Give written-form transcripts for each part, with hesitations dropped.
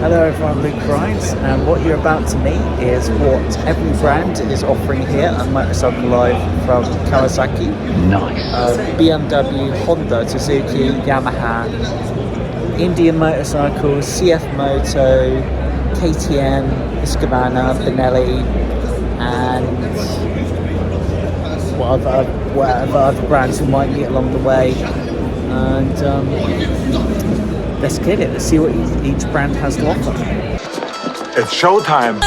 Hello everyone, Luke Rides, and what you're about to meet is what every brand is offering here at Motorcycle Live from Kawasaki. Nice. BMW, Honda, Suzuki, Yamaha, Indian Motorcycles, CF Moto, KTM, Husqvarna, Benelli, and whatever other brands we might meet along the way. And let's get it. Let's see what each brand has to offer. It's showtime.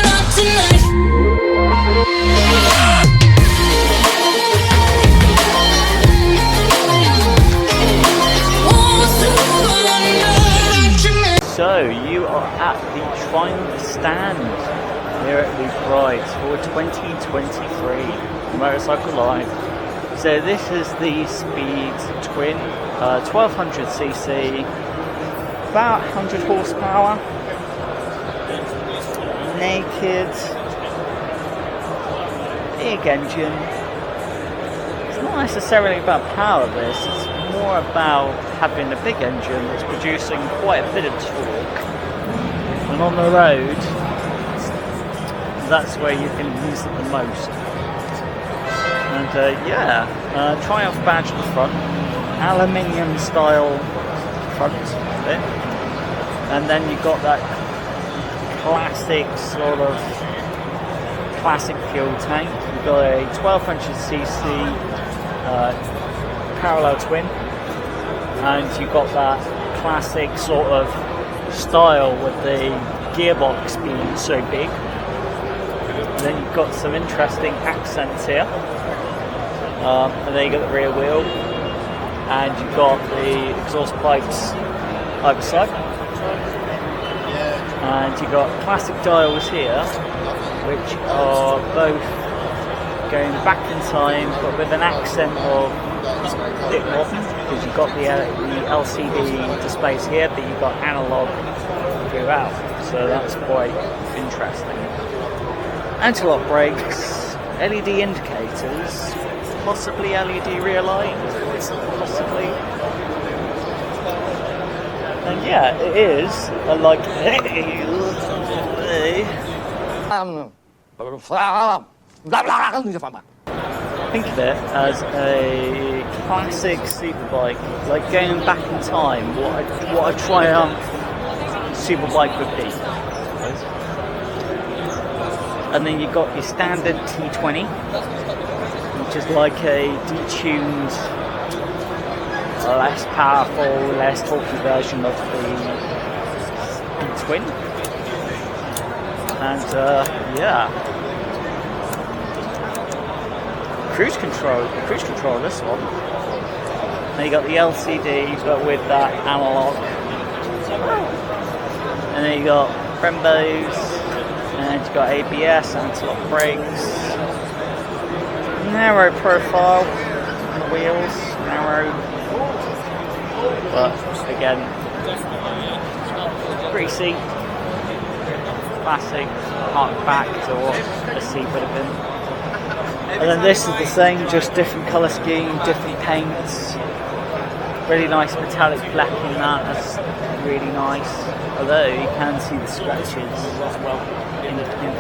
So you are at the Triumph stand here at Luke Rides for 2023 Motorcycle Live. So this is the Speed Twin, 1200cc, about 100 horsepower, naked, big engine. It's not necessarily about power this, it's more about having a big engine that's producing quite a bit of torque. And on the road, that's where you can use it the most. And Triumph badge at the front, aluminium style front bit, and then you've got that classic sort of classic fuel tank. You've got a 1200cc parallel twin, and you've got that classic sort of style with the gearbox being so big. And then you've got some interesting accents here. And then you got the rear wheel, and you've got the exhaust pipes either side, and you've got classic dials here, which are both going back in time, but with an accent of a bit modern, because you've got the LCD displays here, but you've got analog throughout, so that's quite interesting. Anti-lock brakes, LED indicators, possibly LED rear light, possibly. And yeah, it is like think of it as a classic superbike, like going back in time, what a Triumph superbike would be. And then you've got your standard T20, which is like a detuned, less powerful, less torquey version of the Speed Twin. And cruise control this one. Then you got the LCD, but with that analog. And then you got Brembos, and you got ABS, anti-lock brakes. Narrow profile on the wheels, narrow, but again, greasy, classic hark back to what a seat would have been. And then this is the same, just different colour scheme, different paints. Really nice metallic black in that's really nice. Although you can see the scratches as well in the tint.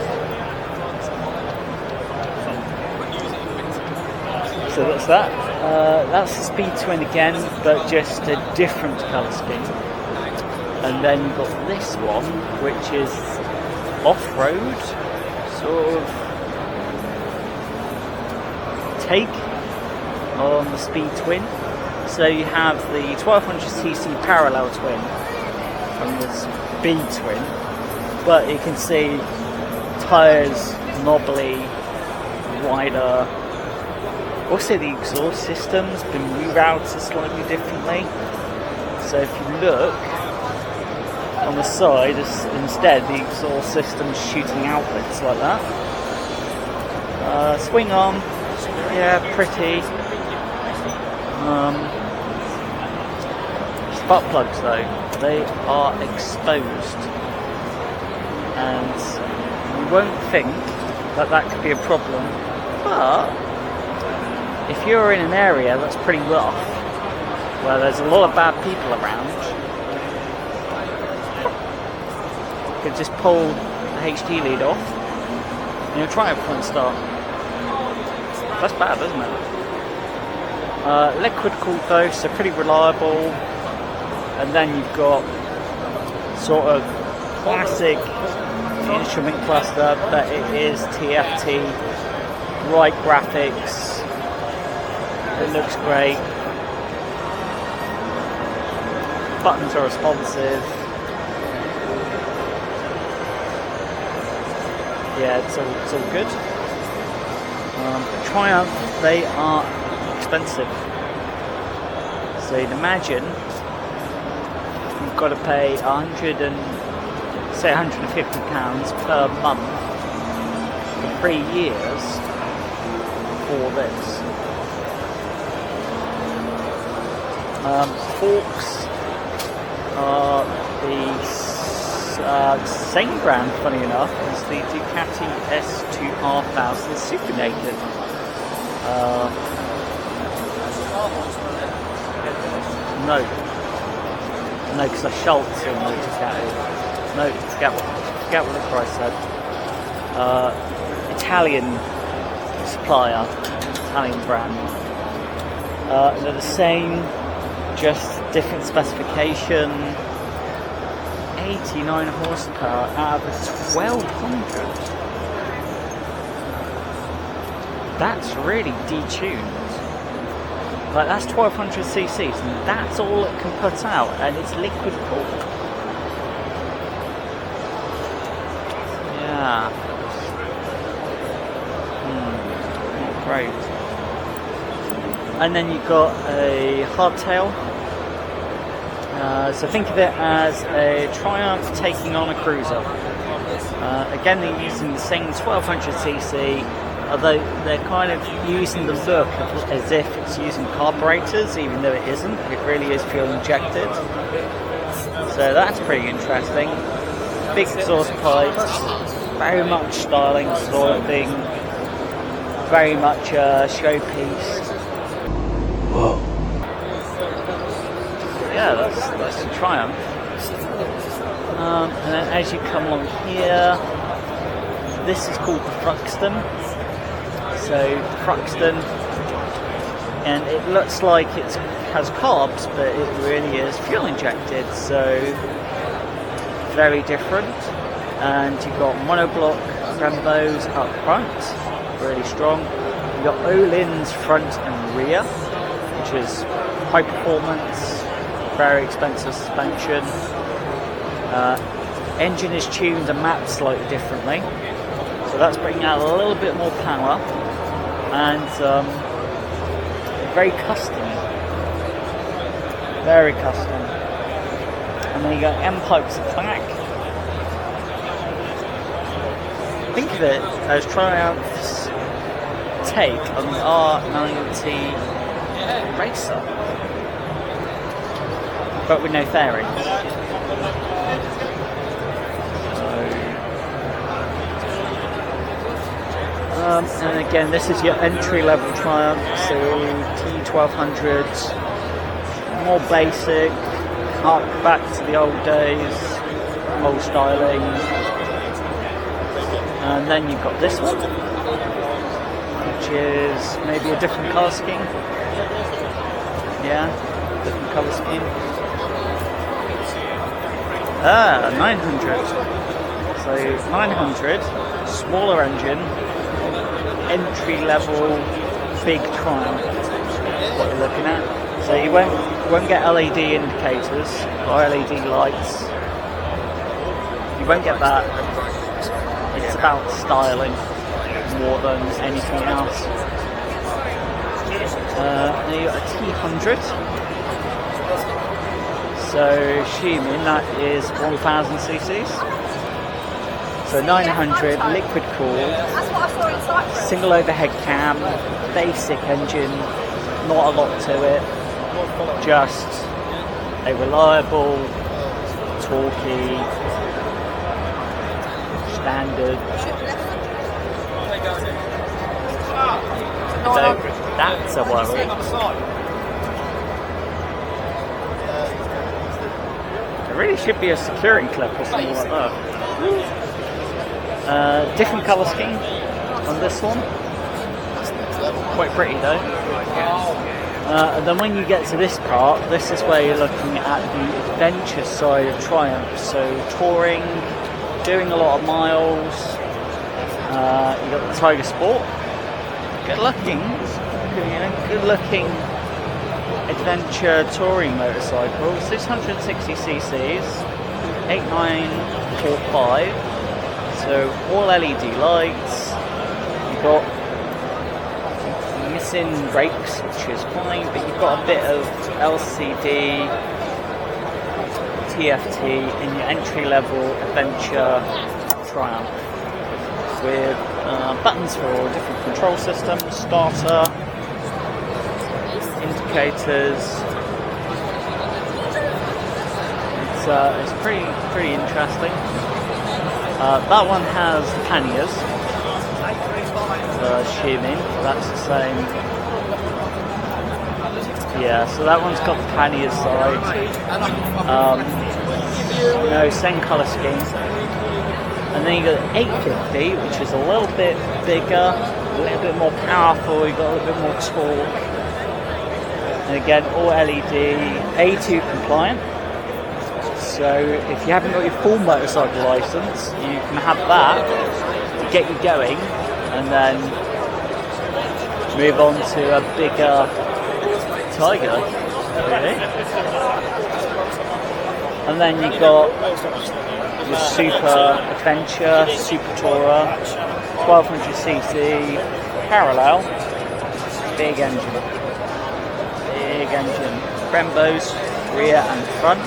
So that's that. That's the Speed Twin again, but just a different colour scheme. And then you've got this one, which is off-road, sort of take on the Speed Twin. So you have the 1200cc parallel twin from the Speed Twin, but you can see tyres knobbly, wider. Also the exhaust system's been rerouted slightly differently. So if you look on the side, instead the exhaust system's shooting outwards like that. Swing arm, yeah, pretty. Spark plugs though, they are exposed, and you won't think that could be a problem, but if you're in an area that's pretty rough, where there's a lot of bad people around, could just pull the HD lead off and your Triumph won't start. That's bad, isn't it? Liquid cooled though, so pretty reliable. And then you've got sort of classic instrument cluster, but it is TFT, right graphics, it looks great, buttons are responsive, yeah, it's all good. Triumph, they are expensive, so you'd imagine you've got to pay £150 per month for 3 years for this. Forks are the same brand, funny enough, as the Ducati S2000 Super Naked. No, because I Schultz in the Ducati. No, forget what the price said. Italian supplier, Italian brand. They're the same, just different specification. 89 horsepower out of 1200. That's really detuned. Like, that's 1200 cc's, and that's all it can put out, and it's liquid cooled. Yeah. Not great. And then you've got a hardtail. So think of it as a Triumph taking on a Cruiser. Again, they're using the same 1200cc, although they're kind of using the look as if it's using carburetors, even though it isn't. It really is fuel injected. So that's pretty interesting. Big exhaust pipes, very much styling sort of thing, very much a showpiece. Whoa. Yeah, that's the Triumph. And then as you come along here, this is called the Thruxton. So the Thruxton, and it looks like it has carbs, but it really is fuel injected, so very different. And you've got monoblock Brembos up front, really strong. You've got Öhlins front and rear, which is high performance, very expensive suspension. Engine is tuned and mapped slightly differently, so that's bringing out a little bit more power, and very custom, very custom. And then you got M pipes at the back. Think of it as Triumph's take on the R90 Racer, but with no fairings. And again, this is your entry-level Triumph, so T1200s, more basic, hark back to the old days, old styling. And then you've got this one, which is maybe a different colour scheme. Yeah, different colour scheme. 900. So 900, smaller engine, entry-level big Triumph. What you're looking at. So you won't get LED indicators or LED lights. You won't get that. It's about styling more than anything else. Now you got a T100. So assuming that is 1000 cc's. So 900, liquid cooled, single overhead cam, basic engine, not a lot to it, just a reliable, torquey, standard. So that's a worry. There really should be a securing clip or something like that. Different colour scheme on this one. Quite pretty though. And then when you get to this part, this is where you're looking at the adventure side of Triumph. So touring, doing a lot of miles. You got the Tiger Sport. Good looking adventure touring motorcycle. 660 cc's, 8945. So all LED lights. You've got missing brakes, which is fine, but you've got a bit of LCD TFT in your entry-level adventure Triumph, with buttons for different control systems, starter, indicators. It's pretty interesting. That one has panniers. Assuming that's the same. Yeah, so that one's got the pannier side. Same colour scheme. And then you got the 850, which is a little bit bigger, a little bit more powerful. You got a little bit more torque. And again, all LED, A2 compliant. So if you haven't got your full motorcycle license, you can have that to get you going. And then move on to a bigger Tiger, really. And then you've got your Super Adventure, Super Tourer, 1200cc, parallel, big engine. Brembos, rear and front,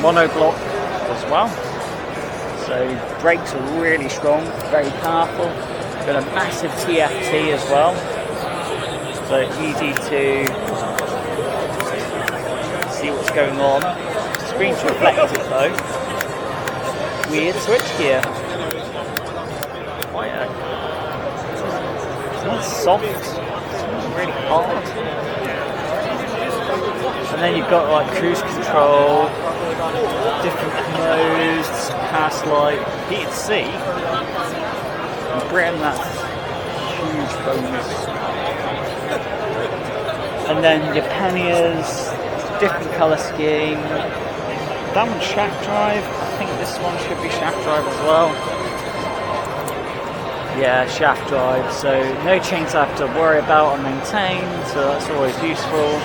monoblock as well. So brakes are really strong, very powerful. Got a massive TFT as well, so easy to see what's going on. Screen's reflective though. Weird switch gear. Quite it's not soft, it's not really hard. And then you've got like cruise control, different modes, pass light, heated seat. Britain, that's huge bonus. And then your panniers, different colour scheme. That one's shaft drive. I think this one should be shaft drive as well. Yeah, shaft drive. So no chains I have to worry about or maintain, so that's always useful.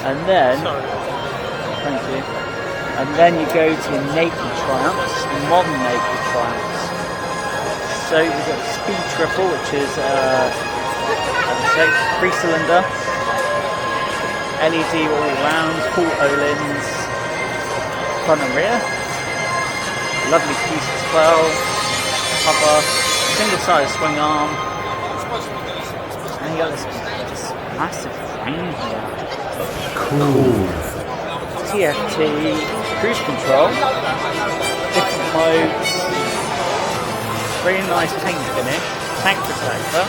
And then, thank you. And then you go to naked Triumphs, modern naked Triumphs. So we've got Speed Triple, which is 3-cylinder, LED all round, full Öhlins, front and rear. Lovely piece as well. Cover, single-sided swing arm. And you got this massive frame here. Cool. TFT, cruise control, different modes. Very nice paint finish, tank protector.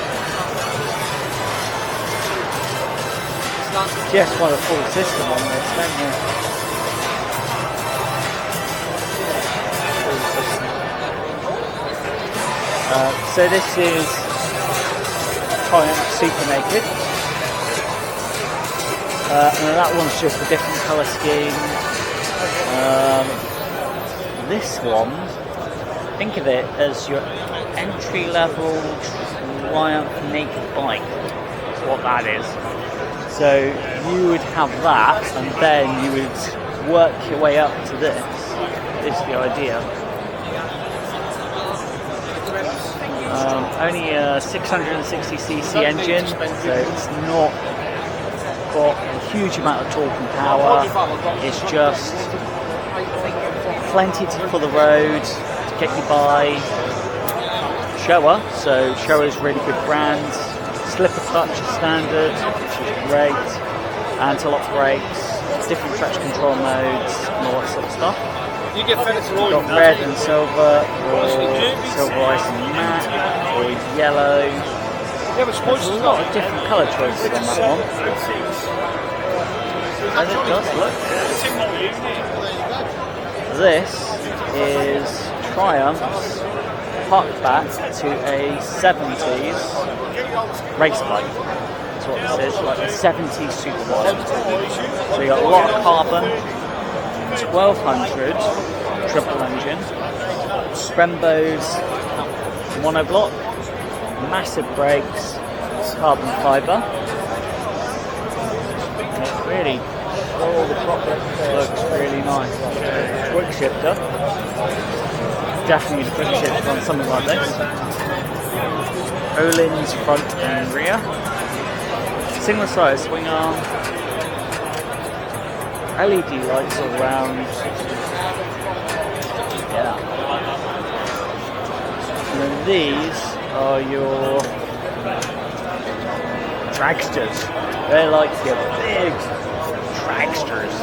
Just want a full system on this, don't you? So this is Triumph Super Naked. And that one's just a different colour scheme. This one, think of it as your entry-level Triumph naked bike. That's what that is. So you would have that, and then you would work your way up to this. Is the idea. Only a 660cc engine, so it's not got a huge amount of torque and power. It's just plenty for the road to get you by. Showa, so Showa's really good brand. Slipper clutch is standard, which is great. Anti-lock brakes, different traction control modes, and all that sort of stuff. You've got red and silver, or silver ice and matte, or yellow. There's a lot of different colour choices on that one. And it does look good. This is Triumphs hark back to a 70s race bike. That's what this is, like a 70s superbike. So you got a lot of carbon, 1200 triple engine, Brembo's monoblock, massive brakes, carbon fibre. It really looks really nice. Quick shifter. Definitely the quick shifter on something like this. Öhlins front and rear. Single size swing arm. LED lights all round. Yeah. And then these are your dragsters. They're like your big dragsters.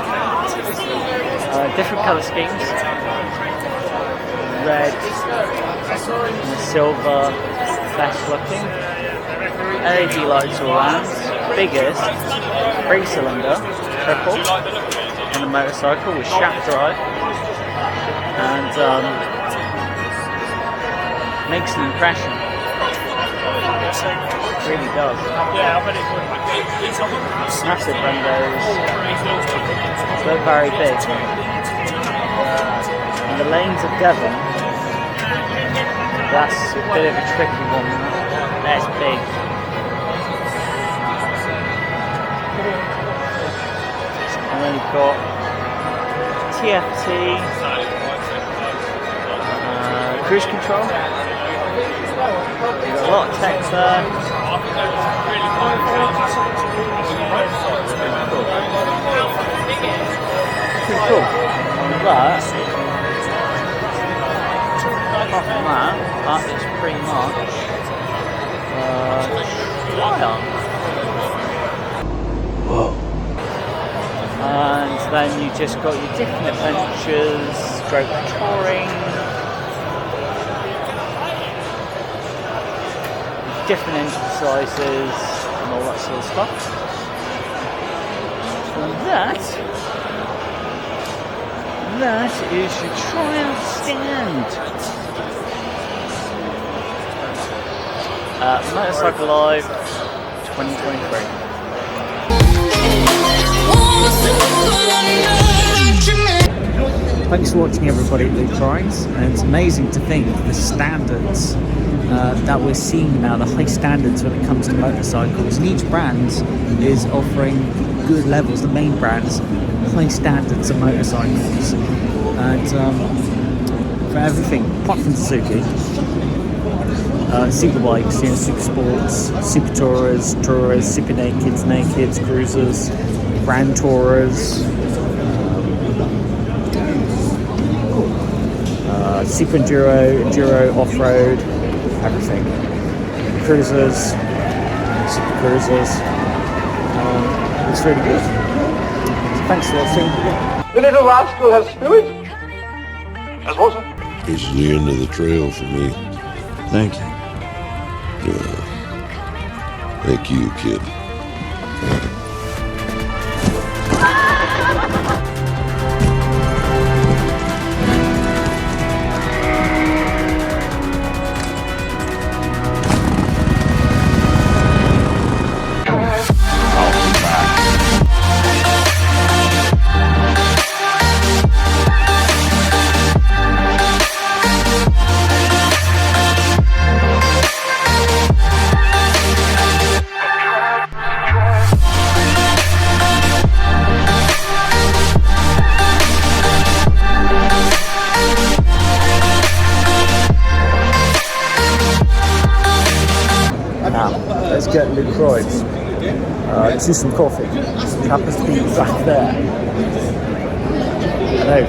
Different colour schemes. Red and silver, best looking. LED lights all around. Biggest 3-cylinder, triple, on a motorcycle with shaft drive. And makes an impression. It really does. Massive Brembo's. They're very big. And the lanes of Devon, that's a bit of a tricky one. That's big. And then you've got TFT, cruise control. You've got a lot of tech there. Pretty cool. But apart from that is pretty much Triumph. Whoa. And then you just got your different adventures, stroke touring, different engine sizes, and all that sort of stuff. And that is your Triumph stand. Motorcycle Live 2023. Thanks for watching, everybody, at Luke Rides, and it's amazing to think the standards that we're seeing now, the high standards when it comes to motorcycles, and each brand is offering good levels. The main brands, high standards of motorcycles, and for everything apart from Suzuki, super bikes, super sports, super tourers, super nakeds, cruisers, grand tourers, super enduro, off-road, everything. Cruisers, super cruisers. It's really good. So thanks for watching. The little rascal has spirit. As water. This is the end of the trail for me. Thank you. Thank you, kid. Let's get Luke Rides to some coffee. It happens to be back there. I know.